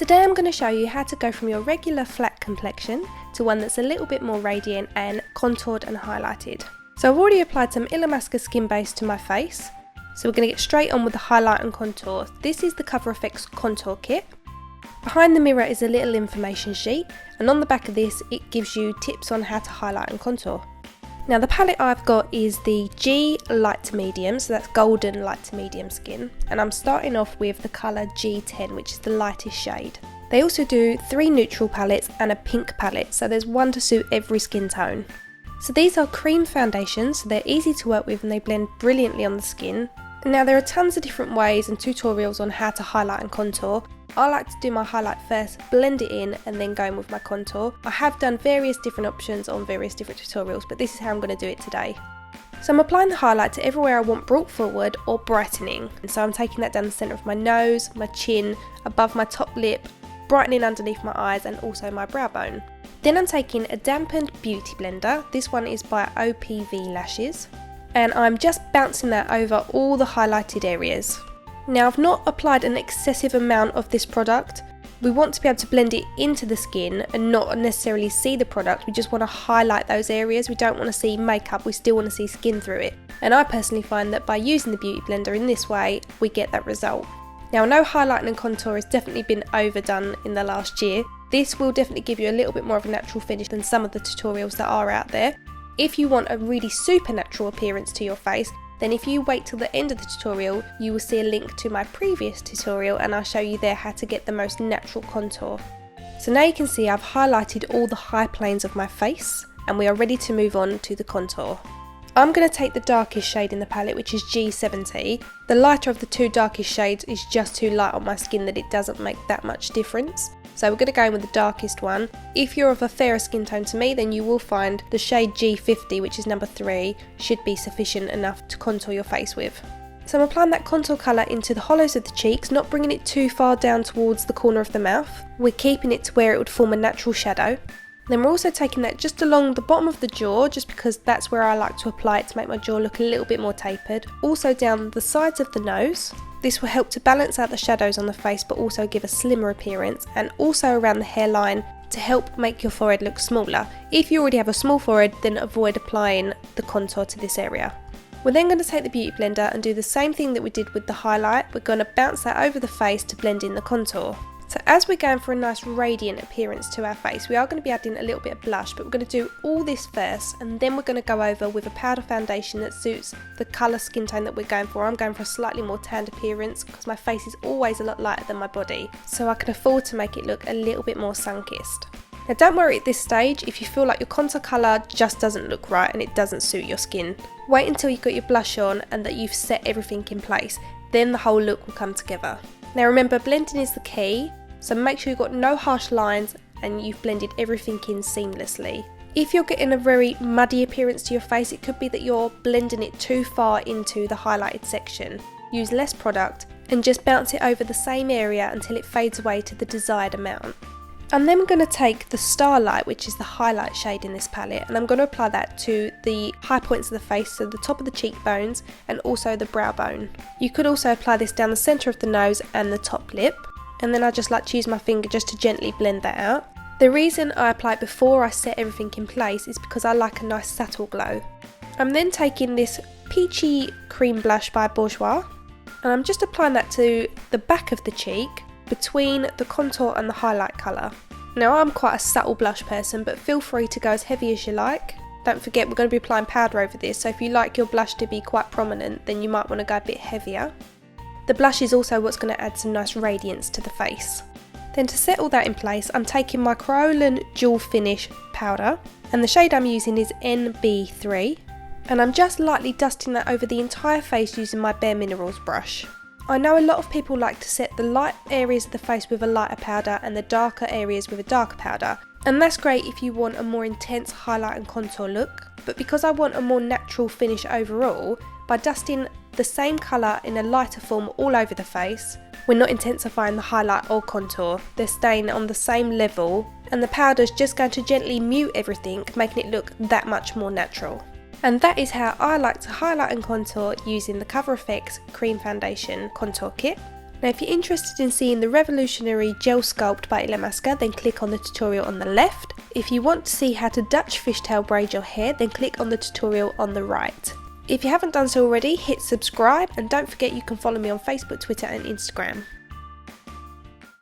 Today I'm going to show you how to go from your regular flat complexion to one that's a little bit more radiant and contoured and highlighted. So I've already applied some Illamasqua skin base to my face, so we're going to get straight on with the highlight and contour. This is the Cover FX contour kit. Behind the mirror is a little information sheet, and on the back of this it gives you tips on how to highlight and contour. Now the palette I've got is the G light to medium, so that's golden light to medium skin, and I'm starting off with the colour G10, which is the lightest shade. They also do 3 neutral palettes and a pink palette, so there's one to suit every skin tone. So these are cream foundations, so they're easy to work with and they blend brilliantly on the skin. Now there are tons of different ways and tutorials on how to highlight and contour. I like to do my highlight first, blend it in, and then go in with my contour. I have done various different options on various different tutorials, but this is how I'm going to do it today. So I'm applying the highlight to everywhere I want brought forward or brightening. And so I'm taking that down the centre of my nose, my chin, above my top lip, brightening underneath my eyes and also my brow bone. Then I'm taking a dampened beauty blender. This one is by OPV Lashes. And I'm just bouncing that over all the highlighted areas. Now I've not applied an excessive amount of this product. We want to be able to blend it into the skin and not necessarily see the product. We just want to highlight those areas. We don't want to see makeup, we still want to see skin through it. And I personally find that by using the beauty blender in this way, we get that result. Now I know highlighting and contour has definitely been overdone in the last year. This will definitely give you a little bit more of a natural finish than some of the tutorials that are out there. If you want a really supernatural appearance to your face, then if you wait till the end of the tutorial, you will see a link to my previous tutorial and I'll show you there how to get the most natural contour. So now you can see I've highlighted all the high planes of my face and we are ready to move on to the contour. I'm going to take the darkest shade in the palette, which is G70. The lighter of the 2 darkest shades is just too light on my skin that it doesn't make that much difference. So we're going to go in with the darkest one. If you're of a fairer skin tone to me, then you will find the shade G50, which is number 3, should be sufficient enough to contour your face with. So I'm applying that contour colour into the hollows of the cheeks, not bringing it too far down towards the corner of the mouth. We're keeping it to where it would form a natural shadow. Then we're also taking that just along the bottom of the jaw, just because that's where I like to apply it to make my jaw look a little bit more tapered. Also down the sides of the nose. This will help to balance out the shadows on the face but also give a slimmer appearance, and also around the hairline to help make your forehead look smaller. If you already have a small forehead, then avoid applying the contour to this area. We're then going to take the beauty blender and do the same thing that we did with the highlight. We're going to bounce that over the face to blend in the contour. So as we're going for a nice radiant appearance to our face, we are going to be adding a little bit of blush, but we're going to do all this first and then we're going to go over with a powder foundation that suits the colour skin tone that we're going for. I'm going for a slightly more tanned appearance because my face is always a lot lighter than my body, so I can afford to make it look a little bit more sun-kissed. Now don't worry at this stage if you feel like your contour colour just doesn't look right and it doesn't suit your skin. Wait until you've got your blush on and that you've set everything in place, then the whole look will come together. Now remember, blending is the key. So make sure you've got no harsh lines and you've blended everything in seamlessly. If you're getting a very muddy appearance to your face, it could be that you're blending it too far into the highlighted section. Use less product and just bounce it over the same area until it fades away to the desired amount. I'm then going to take the Starlight, which is the highlight shade in this palette, and I'm going to apply that to the high points of the face, so the top of the cheekbones and also the brow bone. You could also apply this down the centre of the nose and the top lip. And then I just like to use my finger just to gently blend that out. The reason I apply it before I set everything in place is because I like a nice subtle glow. I'm then taking this peachy cream blush by Bourjois and I'm just applying that to the back of the cheek between the contour and the highlight colour. Now I'm quite a subtle blush person, but feel free to go as heavy as you like. Don't forget we're going to be applying powder over this, so if you like your blush to be quite prominent then you might want to go a bit heavier. The blush is also what's going to add some nice radiance to the face. Then to set all that in place, I'm taking my Kryolan Dual Finish powder, and the shade I'm using is NB3, and I'm just lightly dusting that over the entire face using my Bare Minerals brush. I know a lot of people like to set the light areas of the face with a lighter powder and the darker areas with a darker powder, and that's great if you want a more intense highlight and contour look, but because I want a more natural finish overall, by dusting the same colour in a lighter form all over the face, we're not intensifying the highlight or contour, they're staying on the same level, and the powder's just going to gently mute everything, making it look that much more natural. And that is how I like to highlight and contour using the Cover FX Cream Foundation Contour Kit. Now if you're interested in seeing the revolutionary gel sculpt by Illamasqua, then click on the tutorial on the left. If you want to see how to Dutch fishtail braid your hair, then click on the tutorial on the right. If you haven't done so already, hit subscribe, and don't forget you can follow me on Facebook, Twitter and Instagram.